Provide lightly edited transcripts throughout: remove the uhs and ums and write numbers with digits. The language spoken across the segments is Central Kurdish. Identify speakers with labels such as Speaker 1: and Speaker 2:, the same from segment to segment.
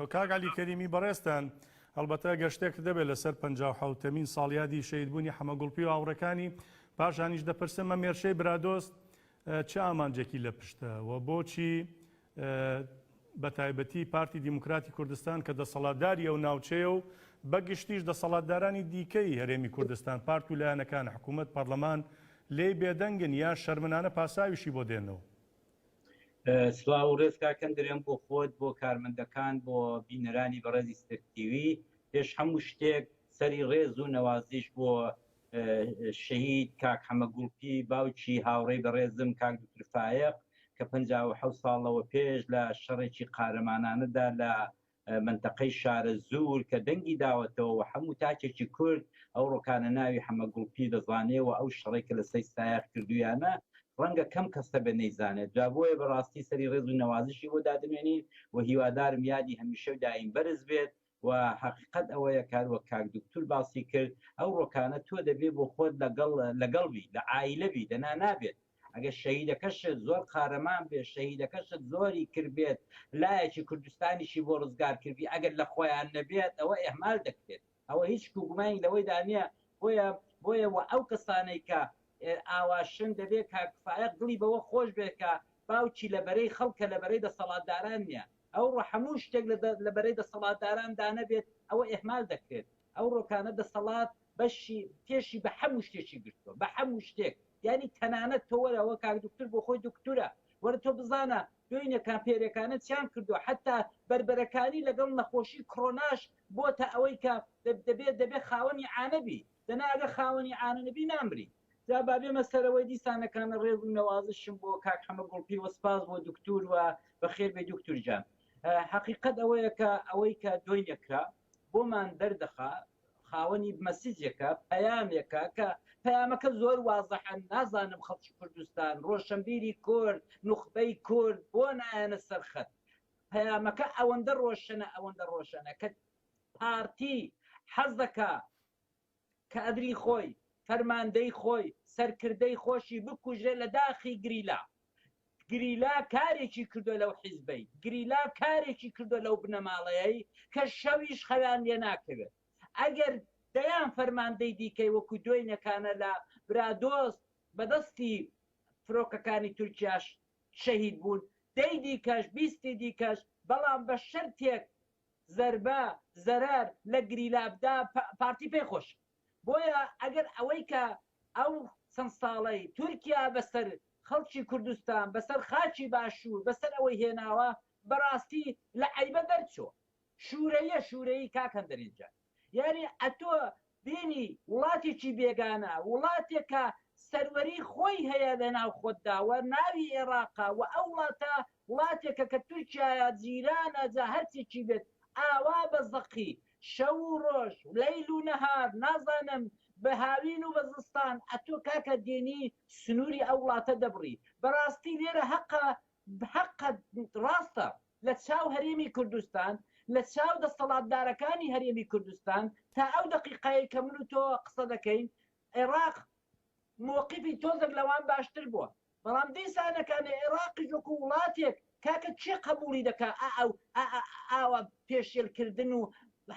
Speaker 1: کاک عەلی کەریمی بەڕێستان هەڵبەتە گەشتێک دەبێت لەسەر 57مین ساڵیادی شەهیدبوونی حەمەگوڵپی و هاوڕەکانی پاشانیش دەپرسم ئەم مێرشەی برادۆست چه ئامانجێکی لە پشتە و بۆچی بە تایبەتی پارتی دیموکراتی کوردستان کە دەسەڵاتداریە و ناوچەیە و بەگشتیش دەسەڵاتدارانی دیکەی هەرێمی کوردستان پارت و لایەنەکان حکوومەت پەرلەمان لێی بێدەنگن یا شەرمنانە پاساویشی بۆ دێنەوە.
Speaker 2: سلااو و ڕێزکاکەم درێم بۆ خۆت بۆ کارمەندەکان بۆ بینەرانی بەڕێزی ستەرتیوی پێش هەموو شتێک سەری ڕێز و نەوازیش بۆ شەهید کاک حەمەگوڵپی باوکی هاوڕێی بەڕێزم کاک دوکتفایق کە 57 ساڵەوە پێش لە شەڕێکی قارەمانانەدا لە منتەقەی شارە زوور کە دەنگی داوەتەوە هەموو تاکێکی کورد ئەو ڕۆکانە ناوی حەمەگوڵپی دەزانێەوە ئەو شەڕێکە لە سەی سایق کردویانە ڕەنگە کەم کەسە بە نەیزانێت جا بۆیە بەڕاستی سەری ڕێز و نەوازشی بۆ دادمێنین و هیوادارم یادی هەمیشە و دایم بەرز بێت و حقیقت ئەوەیە کار وە کاک دکتور باسی کرد ئەو ڕۆکانە تۆ دەبێت بۆ خۆت لەگەڵبی لە عایلەبی دەنا نابێت ئەگە شەهیدەکەشت زۆر قارەمان بێت شەهیدەکەشت زۆری کردبێت لایەکی کوردستانیشی بۆ ڕزگار کردی ئەگەر لە خۆیان نەبێت ئەوە ئێحمال دەکرێت ئەوە هیچ کوگومانی لەوەی دانیە بۆیە ئەو کەسانەی کە ئاواشن دەبێت کاکفایق دڵی بەوە خۆش بێکە باوکی لەبەرەی خەڵکە لەبەرەی دەسەڵاتداران نییە ئەو ڕۆ هەموو شتێک لەبەرەی دەسەڵاتداراندا نەبێت ئەوە ئێحمال دەکرێت ئەو ڕۆکانە دەسەڵات بەشی پێشی بە هەموو شتێکی گرتووە بە هەموو شتێک یعنی تەنانەت تۆوەرەوە کاک دکتور بۆ خۆی دکتورە وەرە تۆ بزانە دوینە کامپێرەکانت چیان کردووە حتا بربەرەکانی لەگەڵ نەخۆشی کڕۆناش بۆتە ئەوەی کە دەبێت خاوەنی عانەبی دەناگە خاوەنی عانەبی نامری جا بابێ مەسەرەوەی دیسانەکانە ڕێز و نەوازشم بۆ کاک حەمەگوڵپی وەسپاس بۆ دکتور و بەخێر بێ دکتور جان حقیقت ئەوەیە کە ئەوەی کە دوینەکرا بۆمان دەردەخا خاوەنی مەسیجێکە پەیامێکە کە پەیامەکە زۆر وازەحن نازانم خەڵکی کوردستان ڕۆشنبیری کورد نوخبەی کورد بۆ نایەنە سەرخەت پەیامەکە ئەوەندە ڕۆشنە کە پارتی حەز دەکا کە ئەدری خۆی فەرماندەی خۆی سەرکردەی خۆشی بکوژێ لە داخی گریلا کارێکی کردو لەو حیزبەی گریلا کارێکی کردو لەو بنەماڵەیەی کە شەویش خەویان لێ ناکەوێت ئەگەر دەیان فەرماندەی دیکەی وەکو دوینەکانە لە برادۆست بەدەستی فرۆکەکانی تورکیاش شەهید بوون دەی دیکەش بیستی دیکەش بەڵام بە شەرتێک زەربە زەرەر لە گریلابدا پارتی پێی خۆش بۆیە ئەگەر ئەوەی کە ئەو چەند ساڵەی تورکیا بەسەر خەڵکی کوردستان بەسەر خاچی باشوور بەسەر ئەوەی هێناوە بەڕاستی لە عیبە دەرچۆ شوورەیە کاکەن دەرینجا یعنی ئەتۆ بینی وڵاتێکی بێگانە وڵاتێکە سەروەری خۆی هەیە لە ناو خۆتداوە ناوی عێراقا و ئەو وڵاتێکە کە تورکیایە جیرانە جا هەرچێکی بێت ئاوا بە زەقی شەو و ڕۆژ لەیل و نەهار نازانم بە هاوین و بەزستان ئەتۆ کاکە دێنی سنووری ئەو وڵاتە دەبڕی بەڕاستی لێرە حەقە ڕاستە لە چاو هەرێمی کوردستان لە چاو دەسەڵاتدارەکانی هەرێمی کوردستان تا ئەو دقیقەیە کە من و تۆ قسە دەکەین عێراق موقفی تۆزێک لەوان باشتر بووە بەڵام دیسانەکانی عێراقی وەکو وڵاتێک کاکە چێ قبولی دەکا ئاوە پێشێلکردن و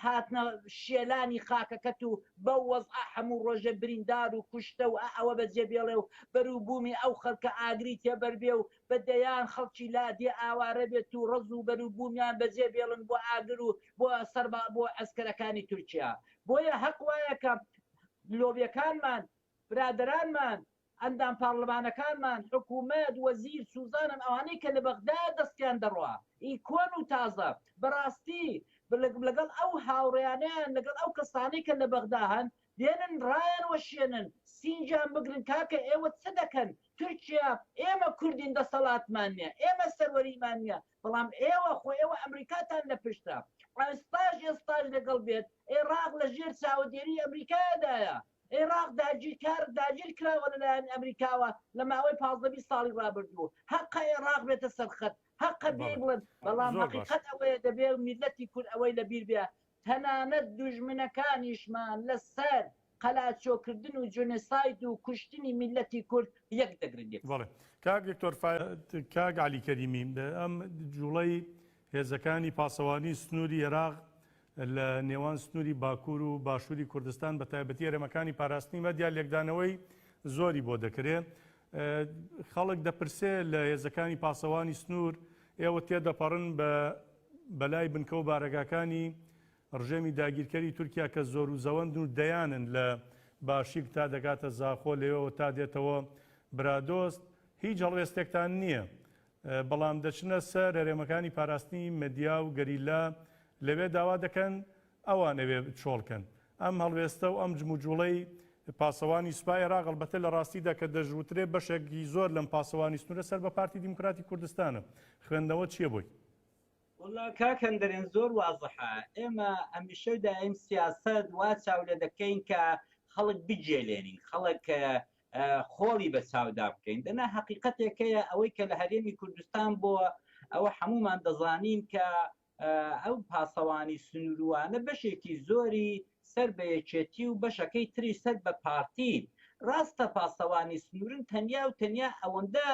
Speaker 2: هاتنە شێلانی خاکەکەت و بەو وەزع هەموو ڕۆژە بریندار و کوشتە و ئەوە بەجێ بێڵێ و بەرووبوومی ئەو خەڵکە ئاگری تێبەربێ و بەدەیان خەڵکی لادێ ئاوارە بێت و ڕز و بەرووبوومیان بەجێ بێڵن بۆ ئاگر و بۆ سەربا بۆ ئەسکەرەکانی تورکیا بۆیە حەق وایە کە لۆبیەکانمان برادرانمان ئەندام پارلەمانەکانمان حکوومەت وەزیر سوزانن ئەوانەی کە لە بەغدا دەستیان دەڕوا ئیکۆن و تازە بەڕاستی لەگەڵ ئەو هاوڕێیانیان لەگەڵ ئەو کەسانەی کە لە بەغدا هەن دێنن ڕایان وەشێنن سینجان بگرن کاکە ئێوە چ دەکەن تورکیا ئێمە کوردین دەسەڵاتمان نییە ئێمە سەروەریمان نییە بەڵام ئێوە خۆ ئێوە ئەمریکاتان لە پشتە ئێستاژ لەگەڵ بێت عێراق لە ژێر چاوەدێری ئەمریکادایە عێراق داگیر کراوە لەلایەن ئەمریکاوە لە ماوەی 15 ساڵی ڕابردووە حەقە عێراق بێتە سەرخەت حەقە بێ بڵێن بەڵام حقیقەت ئەوەیە دەبێت میلەتی کورد ئەوەی لەبیر بێ تەنانەت دوژمنەکانیشمان لەسەر قەلاچۆکردن و جۆنۆساید و کوشتنی میلەتی کورد یەک دەگرێت.
Speaker 1: کاک دکتۆر کاک عەلی کەریمی ئەم جوڵەی هێزەکانی پاسەوانی سنووری عێراق لە نێوان سنووری باکوور و باشووری کوردستان بە تایبەتی هەرێمەکانی پاراستنی مەدیا لێکدانەوەی زۆری بۆ دەکرێت. خەڵک دەپرسێ لە هێزەکانی پاسەوانی سنوور ئێوە تێدەپەڕن بە بەلای بنکە و بارەگاکانی ڕژێمی داگیرکەری تورکیا کە زۆر و زەوەند و دەیانن لە باشیک تا دەگاتە زاخۆ لەوێەوە تا دێتەوە برادۆست هیچ هەڵوێستێکتان نییە، بەڵام دەچنە سەر هەرێمەکانی پاراستنی مەدیا و گەریلا لەوێ داوا دەکەن ئەوانەوێ چۆڵکەن. ئەم هەڵوێستە و ئەم جموجوڵەی پاسەوانی سوپای عێراق ئەلبەتە لە ڕاستیدا کە دەژوترێ بەشێکی زۆر لەم پاسەوانی سنوورە سەر بە پارتی دیموکراتی کوردستانە. خوێندنەوە چییە بووی؟
Speaker 2: والله کاکەندەرێن زۆر وازەحە. ئێمە ئەمیشە دایم سیاست وا چاو لە دەکەین کە خەڵک بجێلێنین، خەڵک خۆڵی بە چاودا بکەین. دەنا حەقیقەتێکەیە ئەوەی کە لە هەرێمی کوردستان بۆ ئەوە هەمومان دەزانین کە ئەو پاسەوانی سنووروانە بەشێکی زۆری سەر بە یەکێتی و بەشەکەی تری سەر بە پارتی. ڕاستە پاسەوانی سنوورن تەنیا و تەنیا ئەوەندە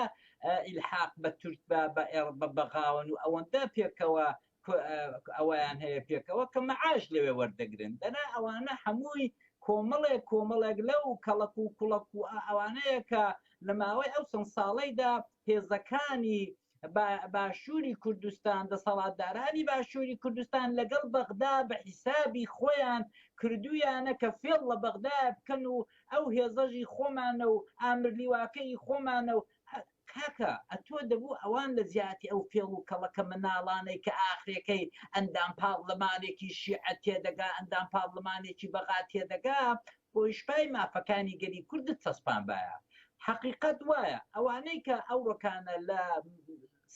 Speaker 2: ئیلحاق بە تورک بە بەغاون و ئەوەندە پێکەوە ئەویان هەیە پێکەوە کە مەعاش لەوێ وەردەگرن. دەنا ئەوانە هەمووی کۆمەڵێک لەو کەڵک و کوڵک و ئەوانەیە کە لە ماوەی ئەو چەند ساڵەیدا هێزەکانی باشووری کوردستان دەسەڵاتدارانی باشووری کوردستان لەگەڵ بەغدا بە حیسابی خۆیان کردویانە کە فێڵ لە بەغدا بکەن و ئەو هێزەژی خۆمانە و ئامرلیواکەی خۆمانە و کاکە ئەتۆ دەبوو ئەوان لە زیاتی ئەو فێڵ و کەڵەکە مناڵانەی کە ئاخرەکەی ئەندام پاڵلەمانێکی شیعە تێدەگا ئەندام پاڵلەمانێکی بەغا تێدەگا بۆ شپای مافەکانی گەلی کوردت چەسپان باە. حقیقت وایە ئەوانەی کە ئەو ڕۆکانە لە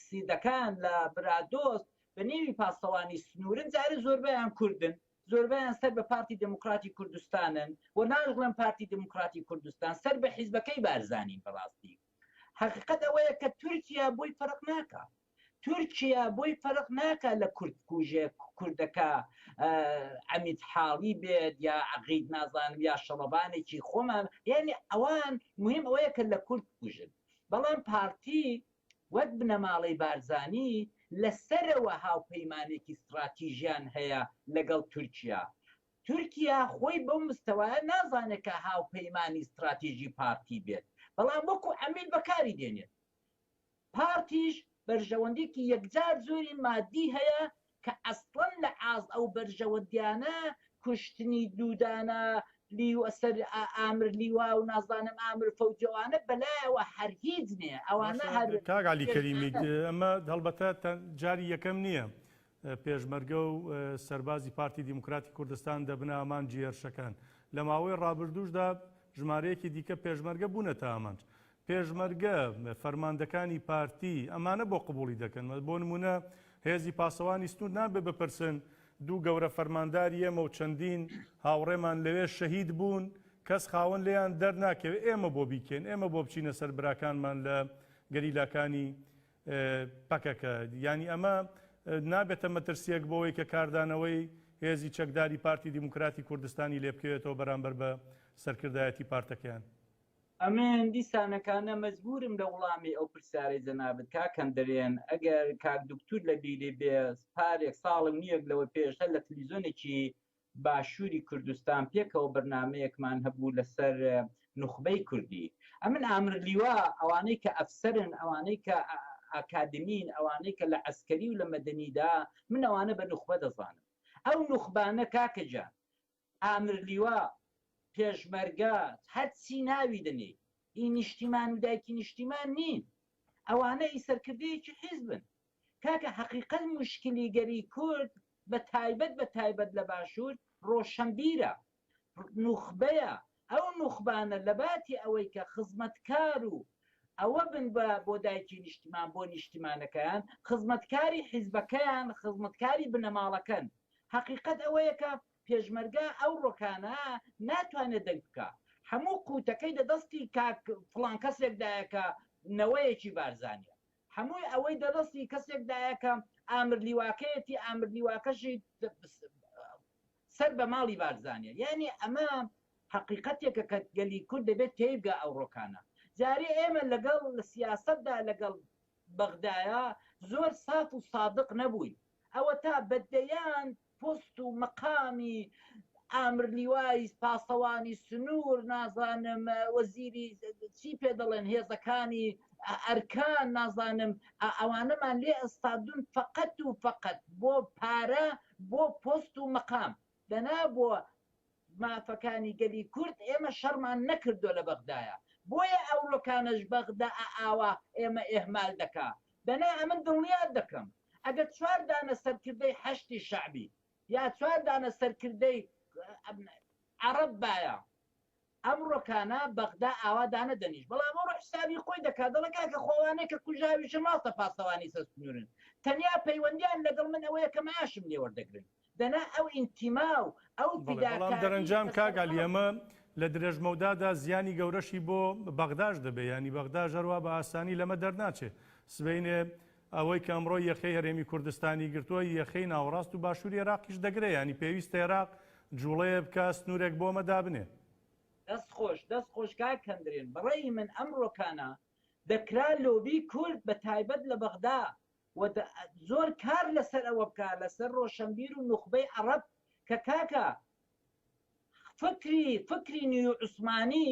Speaker 2: سیدەکان لە برادۆست بە نێوی پاسەوانی سنوورن جارە زۆربیان کوردن، زۆربیان سەر بە پارتی دموکراتی کوردستانن و ناژڵێن پارتی دموکراتی کوردستان سەر بە حیزبەکەی بارزانین. بەڕاستی حقیقت ئەوەیە کە تورکیا بۆی فەرق ناکە، تورکیا بۆی فەرق ناکە لە کوردکوژێ کوردەکە ئەمید حاڵی بێت یا عەقید نازانم یا شەڵەبانێکی خۆمان، یعنی ئەوان مهم ئەوەیە کە لە کورد کوژن. بەڵام پارتی وەک بنەماڵەی بارزانی لەسەرەوە هاوپەیمانێکی استراتیژیان هەیە لەگەڵ تورکیا. تورکیا خۆی بەو مستەوایە نازانێت کە هاوپەیمانی استراتیژی پارتی بێت، بەڵام وەکو ئەمیل بەکاری دێنێت. پارتیش بەرژەوەندێکی یەکجار زۆری مادی هەیە کە ئەسڵەن لە ئاز ئەو بەرژەوەندیانە کوشتنی دوودانە سەر ئامر لیوا و نازانم ئامر فەوجەوانە بەلایەوە هەرگیز نییە. ئەوانە
Speaker 1: کاگالی کەریمی ئەمە هەڵبەتە جاری یەکەم نییە پێشمەرگە و سەربازی پارتی دیموکراتی کوردستان دەبنە ئامان جێرشەکان. لە ماوەی ڕابردووشدا ژمارەیەکی دیکە پێشمەرگە بوونەتە ئامانج. پێشمەرگە فەرماندەکانی پارتی ئەمانە بۆ قبوڵی دەکەن. بۆ نمونە هێزی پاسەوانی سنوور نابێ بپرسن دوو گەورە فەرمانداری ئێمە و چەندین هاوڕێمان لەوێ شەهید بوون کەس خاوەن لێیان دەرناکەوێت ئێمە بۆ بیکەین، ئێمە بۆ بچینە سەر براکانمان لە گەریلاکانی پەکەکە. ینی ئەمە نابێتە مەترسیەک بۆەوەی کە کاردانەوەی هێزی چەکداری پارتی دیموکراتی کوردستانی لێ بکەوێتەوە بەرامبەر بە سەرکردایەتی پارتەکەیان.
Speaker 2: ئەمێن دیسانەکانە مەجبورم لە وڵامی ئەو پرسیارەی جەنابەت کاکەندەرێن ئەگەر کاک دکتور لە بیری بێ پارێک ساڵم نییەک لەوە پێشە لە تەلەڤیزیۆنێکی باشووری کوردستان پێکەوە بەرنامەیەکمان هەبوو لەسەر نوخبەی کوردی. ئەمن ئامر لیوا ئەوانەی کە ئەفسەرن، ئەوانەی کە ئاکادمین، ئەوانەی کە لە عەسکەری و لە مەدەنیدا من ئەوانە بە نوخبە دەزانم. ئەو نوخبانە کاکەجان ئامر لیوا پێشمەرگە هەرچی ناوی دەنێ ئی نیشتیمان و دایکی نیشتیمان نین، ئەوانە ئی سەرکردەیەکی حیزبن. کاکە حەقیقەت موشکلی گەری کورد بە تایبەت لە باشوور ڕۆشنبیرە، نوخبەیە. ئەو نوخبانە لە باتی ئەوەی کە خزمەتکار و ئەوە بن بۆ دایکی نیشتیمان بۆ نیشتیمانەکەیان، خزمەتکاری حیزبەکەیان، خزمەتکاری بنەماڵەکەن. حەقیقەت ئەوەیە کە پێشمەرگە ئەو ڕۆکانە ناتوانێت دەنگ بکە، هەموو قوتەکەی دەدەستی فڵان کەسێکدایە کە نەوەیەکی بارزانیە، هەمووی ئەوەی دەدەستی کەسێکدایە کە ئامرلیواکەیەتی ئامرلیواکەشی سەر بە ماڵی بارزانیە. یعنی ئەمە حەقیقەتێکە کە گەلی کورد دەبێت تێبگە ئەو ڕۆکانە. جارێ ئێمە لەگەڵ لە سیاسەتدا لەگەڵ بەغدایە زۆر ساف و سادق نەبووین.
Speaker 3: ئەوە تا بەدەیان پۆست و مەقامی ئامر لیوای پاسەوانی سنوور نازانم وەزیری چی پێ دەڵێن هێزەکانی ئەرکان نازانم ئەوانەمان لێ ئەستادون فقط و فقط بۆ پارە بۆ پۆست و مەقام دەنا بۆ مافەکانی گەلی کورد ئێمە شەڕمان نەکردو لە بەغدایە بۆیە ئەوڕۆکانەش بەغدا ئاوا ئێمە ئێهمال دەکا دەنا ئەمن دڵنیات دەکەم ئەگەر 4 دانە سەرکردەی هەشتی شەعبی یا 4 دانە سەرکردەی عەرەب باە ئەمڕۆکانە بەغدا ئاوادانە دەنیش بەڵام ئەوڕۆ حسابی خۆی دەکات دەڵەکە کە خۆوانەیە کە کوژاویشە ماستە پاسەوانی سەسنوورن تەنیا پەیوەندیان لەگەڵ من ئەوەیە کە مەعاشم لێ وەردەگرن دەنا ئەو ئینتیما و ئەو
Speaker 1: بەڵام دەرەنجام کاگالی ئەمە لە درێژمەودادا زیانی گەورەشی بۆ بەغداش دەبێ ینی بەغدا ژەروا بە ئاسانی لەمە دەرناچێت سبەینێ ئەوەی کە ئەمڕۆ یەخەی هەرێمی کوردستانی گرتووە یەخەی ناوەڕاست و باشووری عێراقیش دەگرێ ینی پێویستە عێراق جوڵەیە بکە سنوورێک بۆمە دابنێ
Speaker 3: دەست خۆش کاکەندرێن بەڕێی من ئەمڕۆکانە دەکرا لۆبی کورد بە تایبەت لە بەغدا زۆر کار لەسەر ئەوە بکە لەسەر ڕۆشنبیر و نوخبەی عەرەب کە کاکە فکری نیو عوسمانی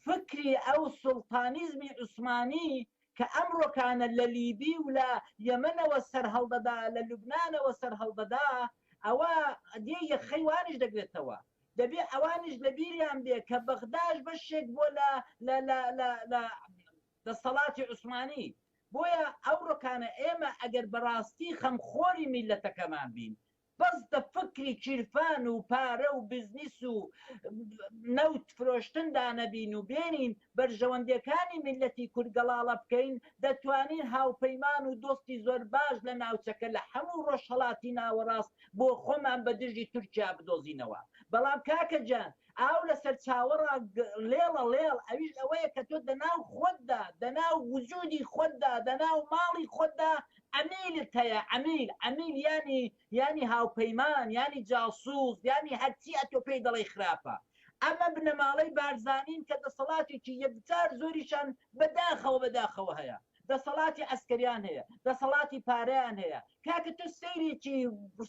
Speaker 3: فکری ئەو سوڵتانیزمی عوسمانی کە ئەمڕۆکانە لە لیبی و لە یەمەنەوە سەر هەڵدەدا لە لوبنانەوە سەر هەڵدەدا ئەوە دێ یەخەی وانش دەگرێتەوە دەبێ ئەوانش لە بیریان بێ کە بەغداش بەشێک بۆ لە دەسەڵاتی عوسمانی بۆیە ئەوڕۆکانە ئێمە ئەگەر بەڕاستی خەمخۆری میلەتەکەمان بین بەس دە فکری کیرفان و پارە و بزنس و نەوت فرۆشتندا نەبین و بێنین بەرژەوەندەکانی میلەتی کورد گەڵاڵە بکەین دەتوانین هاوپەیمان و دۆستی زۆر باش لە ناوچەکە لە هەموو ڕۆژهەڵاتی ناوەڕاست بۆ خۆمان بە دژی تورکیا بدۆزینەوە بەڵام کاکە جان ئاو لەسەر چاوەڕا لێڵە لێڵ ئەویش ئەوەیە کە تۆ دەناو خۆتدا دەناو وجودی خۆتدا دەناو ماڵی خۆتدا ئەمیلت هەیە ئەمیل ینی هاوپەیمان ینی جاسوس ینی هەرچی ئەتۆ پێی دەڵی خراپە ئەمە بنەماڵەی بارزانین کە دەسەڵاتێکی یەکجار زۆریشان بەداخەوە هەیە دەسەڵاتی ئەسکەریان هەیە دەسەڵاتی پارەیان هەیە کاکە تۆ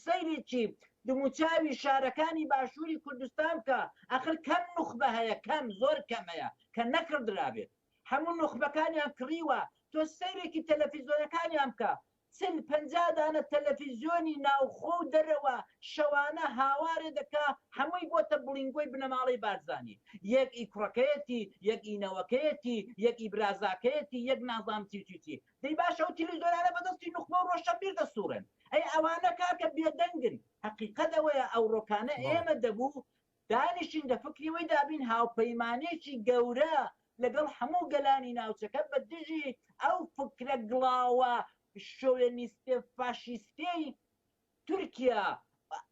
Speaker 3: سەیرێکی دموچاوی شارەکانی باشووری کوردستان کە ئەخر کەم نوخبە هەیە کەم زۆر کەم هەیە کە نەکردرابێت هەموو نوخبەکانیان کڕیوە تۆ سەیرێکی تەلەڤیزۆنەکانیان بکە 50 دانە تەلەڤیزیۆنی ناوخۆ و دەرەوە شەوانە هاوارێ دەکا هەمووی بۆتە بڵینگۆی بنەماڵی بارزانانی یەک ئیکڕەکەیەتی یەک ئینەوەکەیەتی یەک ئیبرازاکەیەتی یەک نازام چیچی دەی باشە و تیلیزۆرانە بەدەستی نوخبە و ڕۆژشەبیر دەسوورن ئەی ئەوانە کاکە بێدەنگن حقیقەت ئەوەیە ئەوڕۆکانە ئێمە دەبوو دانیشین دە فکریەوەی دابین هاوپەیمانێکی گەورە لەگەڵ هەموو گەلانی ناوچەکە بە دژی ئەو فکرە گڵاوە شۆوێنیستێ فاشیستەی تورکیا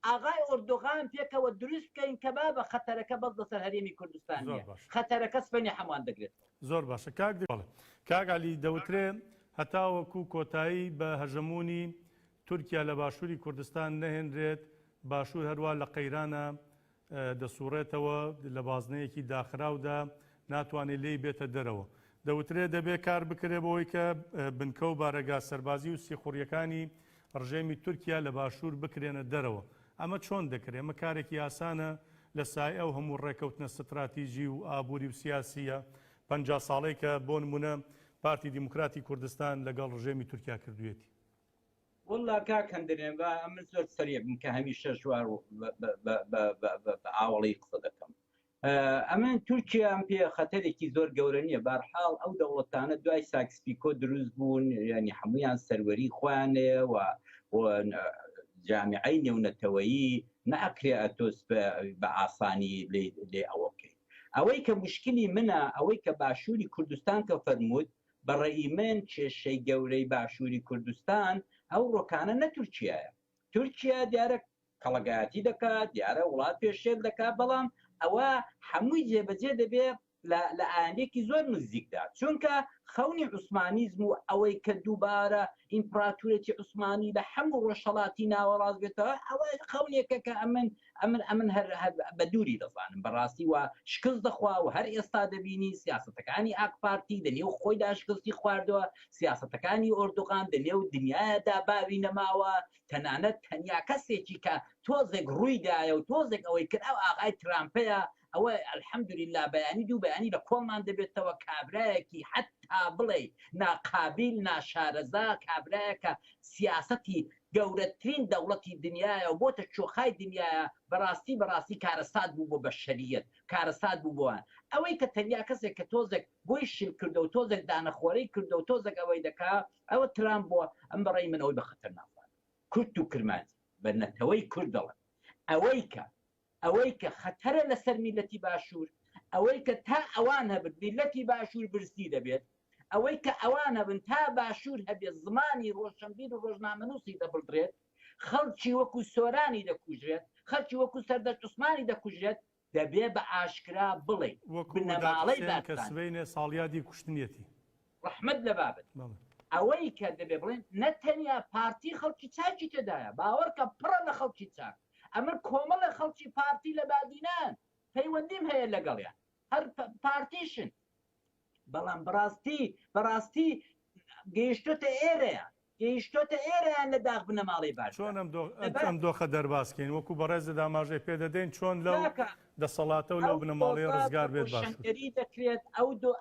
Speaker 3: ئاغای ئۆردۆغان پێکەوە دروست بکەین کە بابە خەتەرەکە بەس لەسەر هەرێمی کوردستانیە خەتەرەکە سپەنی هەمووان دەگرێت
Speaker 1: زۆر باشە کاگالی دەوترێ هەتاوەکو کۆتایی بە هەژەمونی تورکیا لە باشووری کوردستان نەهێنرێت باشوور هەروە لە قەیرانە دەسوڕێتەوە لە بازنەیەکی داخراودا ناتوانێت لێی بێتە دەرەوە دەوترێت دەبێت کار بکرێ بۆی کە بنکە و بارەگا سەربازی و سیخوڕیەکانی ڕژێمی تورکیا لە باشوور بکرێنە دەرەوە ئەمە چۆن دەکرێت ئەمە کارێکی ئاسانە لە سای ئەو هەموو ڕێکەوتنە ستراتیژی و ئابووری و سیاسیە 50 ساڵەی کە بۆ نمونە پارتی دیموکراتی کوردستان لەگەڵ ڕژێمی تورکیا کردوێتی
Speaker 2: والله کاکەندرێن بە ئەمە زۆر سەریع بم کە هەمیشە ژوار بە ئاوەڵی قسە دەکەم ئەمە تورکیا ئەم پێ خەتەرێکی زۆر گەورە نییە بارحاڵ ئەو دەوڵەتانە دوای ساکسپیکۆ دروست بوون ینی هەمویان سەروەری خۆیانێ و جامیعەی نێونەتەوەیی نەئەکرێ ئەتۆس بە ئاسانی لێ ئەوە بکەین ئەوەی کە مشکلی منە ئەوەی کە باشووری کوردستان کە فەرمووت بەڕێی من کێشەی گەورەی باشووری کوردستان ئەو ڕۆکانە نە تورکیایە تورکیا دیارە کەڵەگایەتی دەکات دیارە وڵات پێشێل دەکات بەڵام ئەوە هەمووی جێبەجێ دەبێت لە ئاەندێکی زۆر نزیکدا چونکە
Speaker 3: خەونی عوسمانیزم و ئەوەی کە دووبارە ئیمپراتورێتی عوسمانی لە هەموو ڕۆژهەڵاتی ناوەڕاست بێتەوە ئەوە خەونێکە کە ئەمن هەر بە دووری دەزانم بەڕاستی وە شکست دەخوا و هەر ئێستا دەبینی سیاسەتەکانی ئاک پارتی دەنێو خۆیدا شکستی خواردەوە سیاسەتەکانی ئۆردوغان دەنێو دنیادا باوی نەماوە تەنانەت تەنیا کەسێکی کە تۆزێک ڕوویدایە و تۆزێک ئەوەی کرد ئەو ئاغای ترامپەیە ئەوە الحەمدولله بەیانی دوو بەیانی لە کۆڵمان دەبێتەوە کابرایەکی حتا بڵێ ناقابل ناشارەزا کابرایەکە سیاسەتی گەورەترین دەوڵەتی دنیاە و بۆتە چۆخای دنیاە بەڕاستی کارەسات بوو بۆ بەشەریەت کارەسات بوو بۆوان ئەوەی کە تەنیا کەسێک کە تۆزێک بۆی شل کردو و تۆزێک دانەخۆرەی کردو و تۆزێک ئەوەی دەکا ئەوە ترامپ بووە ئەم بەڕێی من ئەوەی بە خەتەر ناخوان کورد و کرمانجی بە نەتەوەی کورد دەڵێن ئەوەی کە خەتەرە لەسەر میلەتی باشوور ئەوەی کە تا ئەوان هەبن میلەتی باشوور برسی دەبێت ئەوەی کە ئەوان هەبن تا باشوور هەبێت زمانی ڕۆشنبیر و ڕۆژنامەنووسی دەبڵدرێت خەڵکی وەکو سۆرانی دەکوژرێت خەڵکی وەکو سەردەست عوسمانی دەکوژرێت دەبێ بە ئاشکرا بڵێ بنەماڵەی
Speaker 1: کەسبینێ ساڵیادی کوشتنیەتی
Speaker 3: ڕەحمەت لە بابەت ئەوەی کە دەبێ بڵێن نەتەنیا پارتی خەڵکی چاکی تێدایە باوەڕکە پڕە لە خەڵکی چاک ئەمە کۆمەڵە خەڵکی پارتی لە بادینان پەیوەندیم هەیە لەگەڵیان هەر پارتیشن بەڵام بەڕاستی گەیشتۆتە ئێرەیان لە داغ بنەماڵی باش
Speaker 1: چۆن ئەم دۆخە دەرباسکەین وەکو بەڕێزە داماژەی پێدەدەین چۆن لەو دەسەڵاتە و لەو بنەماڵی ڕزگار بێت
Speaker 3: ڕۆشنگەری دەکرێت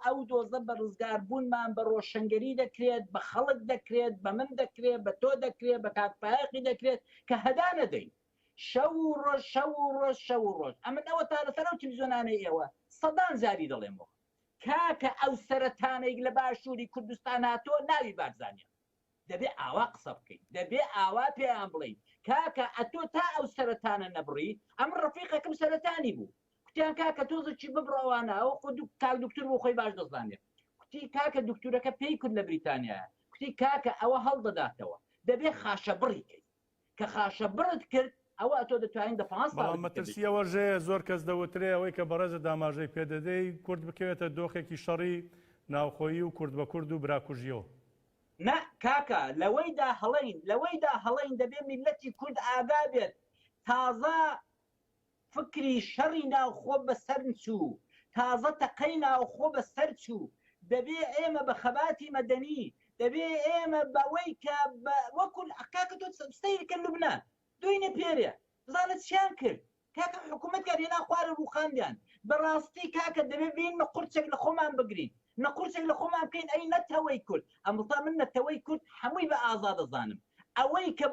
Speaker 3: ئەو دۆزە بە ڕزگار بوونمان بە ڕۆشنگەری دەکرێت بە خەڵک دەکرێت بە من دەکرێت بە تۆ دەکرێت بە کاکپایەقی دەکرێت کە هەدا نەدەین شەو ڕۆژ ئەمن ئەوە تا لەسەر ئەو تلڤیزیۆنانەی ئێوە سەدان زاری دەڵێمەوە کاکە ئەو سەرەتانێک لە باشووری کوردستان هاتۆ ناوی بارزانە دەبێ ئاوا قسە بکەین دەبێ ئاوا پێیان بڵین کاکە ئەتۆ تا ئەو سەرەتانە نەبڕی ئەم ڕەفیقەکەم سەرەتانی بوو کوتیان کاکە تۆزەکی ببڕەوانە ئەو کاک دکتور بۆ خۆی باش دەزانێت کوتی کاکە دکتورەکە پێی کرد لە بریتانیایە کوتی کاکە ئەوە هەڵدەداتەوە دەبێ خاشە بڕی کەیت کە خاشە بڕت کرد ئەوە تۆ دەتوانین دە
Speaker 1: مەترسیەوە ژێ زۆر کەس دەوترێ ئەوەی کە بەڕێزە داماژەی پێدەدەی کورد بکەوێتە دۆخێکی شەڕی ناوخۆیی و کورد بە کورد و براکوژیەوە
Speaker 3: نه کاکە لەوەیدا هەڵەین دەبێ میلەتی کورد ئاگا بێت تازە فکری شەڕی ناوخۆ بەسەر چوو تازە تەقەی ناوخۆ بەسەر چوو دەبێ ئێمە بە خەباتی مەدەنی دەبێ ئێمە بەوەی کە وەکو کاکە تۆ سەیرکە لوبنان دوینە پێرێ بزانت چیان کرد کاکە حکوومەت کارێنا خوارە ڕووخاندیان بەڕاستی کاکە دەبێ بین نەقورچێک لە خۆمان بگرین نەقورچێک لە خۆمان بکەین ئەی نەتەوەی کورد ئەمڵتا من نەتەوەی کورد هەمووی بە ئازا دەزانم ئەوەی کە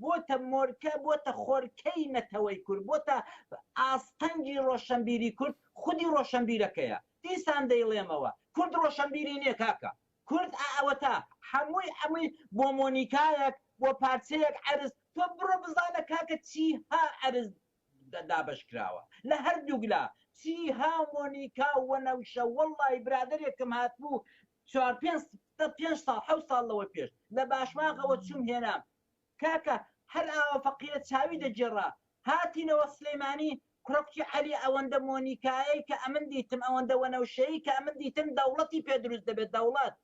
Speaker 3: بۆتە مۆرکە بۆتە خۆرکەی نەتەوەی کورد بۆتە ئاستەنگی ڕۆشنبیری کورد خودی ڕۆشنبیرەکەیە دیسان دەیڵێمەوە کورد ڕۆشنبیری نییە کاکە کورد ئەوەتا هەمووی بۆ مۆنیکایەک بۆ پارچەیەک عەرز تۆ بڕۆ بزانە کاکە چی ها عەرز دابەشکراوە لە هەردووگلا چی ها مۆنیکا وەنەوشە وەڵڵی برادێکم هاتبوو 4-5 ساڵ 7 ساڵ لەوە پێش لە باشماغەوە چوم هێنام کاکە هەر ئاوە فەقیرە چاوی دەجێڕا هاتینەوە سلەیمانی کوڕکتی عەلی ئەوەندە مۆنیکایی کە ئەمن دیتم ئەوەندە وەنەوشەیی کە ئەمن دیتم دەوڵەتی پێ دروست دەبێت دەوڵەت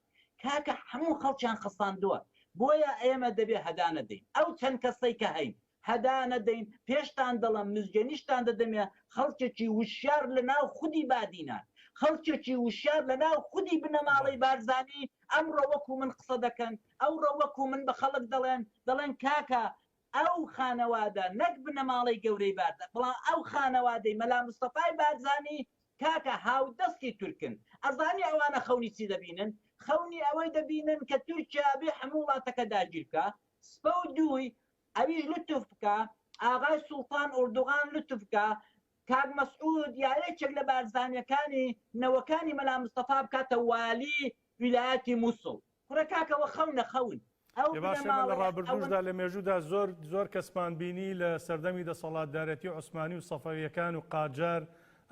Speaker 3: کاکە هەموو خەڵکیان خستاندووە بۆیە ئێمە دەبێ هەدا نەدەین ئەو چەند کەسەی کە هەین هەدا نەدەین پێشتان دەڵم مزگەنیشتان دەدەمێ خەڵکێکی وشیار لە ناو خودی بادینان خەڵکێکی وشیار لە ناو خودی بنەماڵی بارزانی ئەمڕۆ وەکو من قسە دەکەن ئەوڕۆ وەکو من بە خەڵک دەڵێن کاکە ئەو خانەوادە نەک بنەماڵی گەورەی باردە بەڵام ئەو خانەوادەی مەلا مستەفای بارزانی کاکە هاودەستی تورکن ئەزانی ئەوانە خەونی چی دەبینن خەونی ئەوەی دەبینن کە تورکیا بێ هەموو وڵاتەکە داگیر بکە سپە و دووی ئەویش لوتف بکە ئاغای سوڵتان ئۆردوغان لوتف بکە کاک مەسعود یارێکێک لە بارزانیەکانی نەوەکانی مەلا مستەفا بکاتە والی ویلایەتی مووسڵ کوڕە کاکەوە خەون
Speaker 1: لە ڕابردوشدا لە مێژوودا زۆر کەسمان بینی لە سەردەمی دەسەڵاتدارەتی عوسمانی و سەفەویەکان و قاجار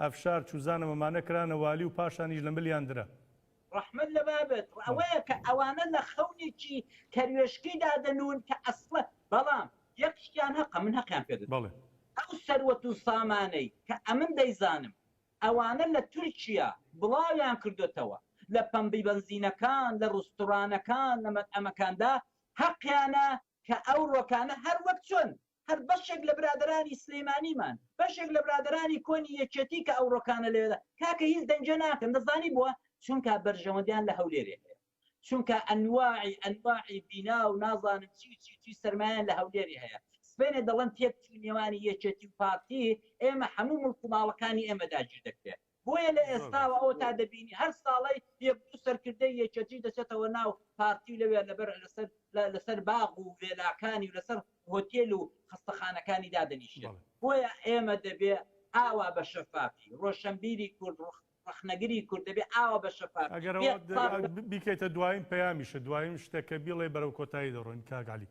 Speaker 1: ئەفشار چوزانە مەمانە کرانە والی و پاشانیش لە ملیان درە
Speaker 3: ڕەحمەت لە بابێت ئەوەیە کە ئەوانە لە خەونێکی کەروێشکیدا دەنون کە ئەسڵە بەڵام یەک شتیان هەقە من هەقیان پێ دەدەم ئەو سەروەت و سامانەی کە ئەمن دەیزانم ئەوانە لە تورکیا بڵاویان کردوتەوە لە پەمبی بەنزینەکان لە ڕوستورانەکان لە مەتئەمەکاندا حەقیانە کە ئەو ڕۆکانە هەر وەک چۆن هەر بەشێک لە برادرانی سلێمانیمان بەشێک لە برادرانی کۆنی یەکێتی کە ئەو ڕۆکانە لێدا کاکە هیچ دەنجە ناکەن دەزانی بووە چونکە بەرژەوەندیان لە هەولێرێ هەیە چونکە ئەنواعی بینا و نازانم چی سەرمایان لە هەولێری هەیە سبێنێ دەڵێن تێک نێوانی یەکێتی و پارتی ئێمە هەموو مڵکوماڵەکانی ئێمە داگیر دەکرێت بۆیە لە ئێستاوە ئەوە تا دەبینی هەر ساڵی سەرکردەی یەکێتی دەچێتەوە ناو پارتی لەوێ لەبەر لەسەر باغ و وێلاکانی و لەسەر هۆتێل و خستەخانەکانی دادەنیشێت بۆیە ئێمە دەبێ ئاوا بە شەفافی ڕۆشنبیری کورد ڕخنەگری کورد دەبێ ئاوا بە شەفاف
Speaker 1: بیکەیتە دوایین پەیامیشە دوایین شتێکە بیڵێ بەرەو کۆتایی دەڕۆین کاگالی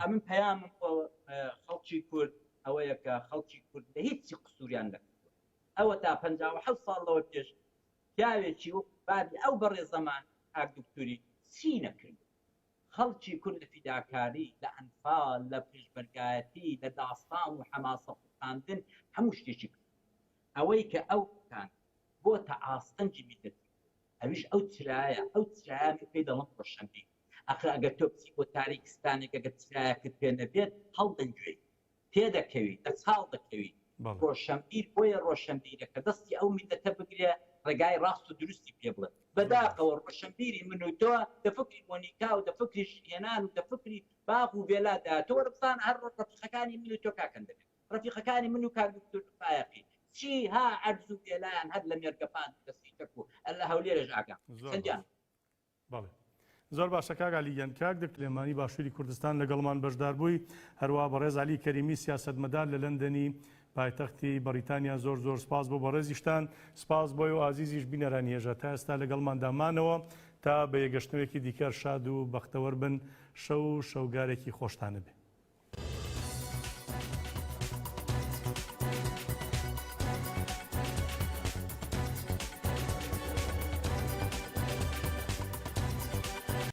Speaker 3: ئەمن پەیامم خەڵکی کورد ئەوەیە کە خەڵکی کورد لە هیچی قسووریان نەکردووە ئەوە تا 57 ساڵەوە پێش پیاوێکی وەک بابی ئەو بەڕێ زەمان ئاک دکتوری چی نەکرد خەڵکی کورد لە فیداکاری لە ئەنفال لە پێشبەرگایەتی لە داستان و حەماسە قوتاندن هەموو شتێکی کرد ئەوەی کە ئەو کان بۆ تا ئاستەنجی میدەت ئەویش ئەو چرایە پێی دەڵم ڕۆشنبیر ئەخر ئەگەر تۆ بچی بۆ تاریکستانێک ئەگەر چرایەکت پێ نەبێت هەڵدەنگوێی تێدەکەوی دەچاڵ دەکەوی ڕۆشنبیر بۆیە ڕۆشنبیرەکە دەستی ئەو میدەتە بگرێ ڕێگای ڕاست و دروستی پێ بڵێت بەداقەوە ڕۆشنبیری من و تۆ دەفکری مۆنیکا و دەفکری هێنان و دەفکری باغ و بێلادا تۆ وەربزان هەر ڕەفیقەکانی من و تۆ کاکەن دەبێت ڕەفیقەکانی من و کاک دکتۆر فایقی چی ها عەرز و بێلایان هەر لە مێرگەپان دەستی تەک و لە هەولێرەش ئاگام سەنجان
Speaker 1: بەڵێ زۆر باشە کاگالیگەن کاک دەکلێمانی باشووری کوردستان لەگەڵمان بەشدار بووی هەروە بەڕێز عەلی کەریمی سیاسەتمەدار لە لەندەنی پایتەختی بەریتانیا زۆر سپاس بۆ بەڕێزیشتان سپاس بۆی و ئازیزیش بینەرانی هێژە تا ئێستا لەگەڵمان دامانەوە تا بە یەگەشتنەوەیەکی دیکە شاد و بەختەوەر بن شەو شەوگارێکی خۆشتانە بێ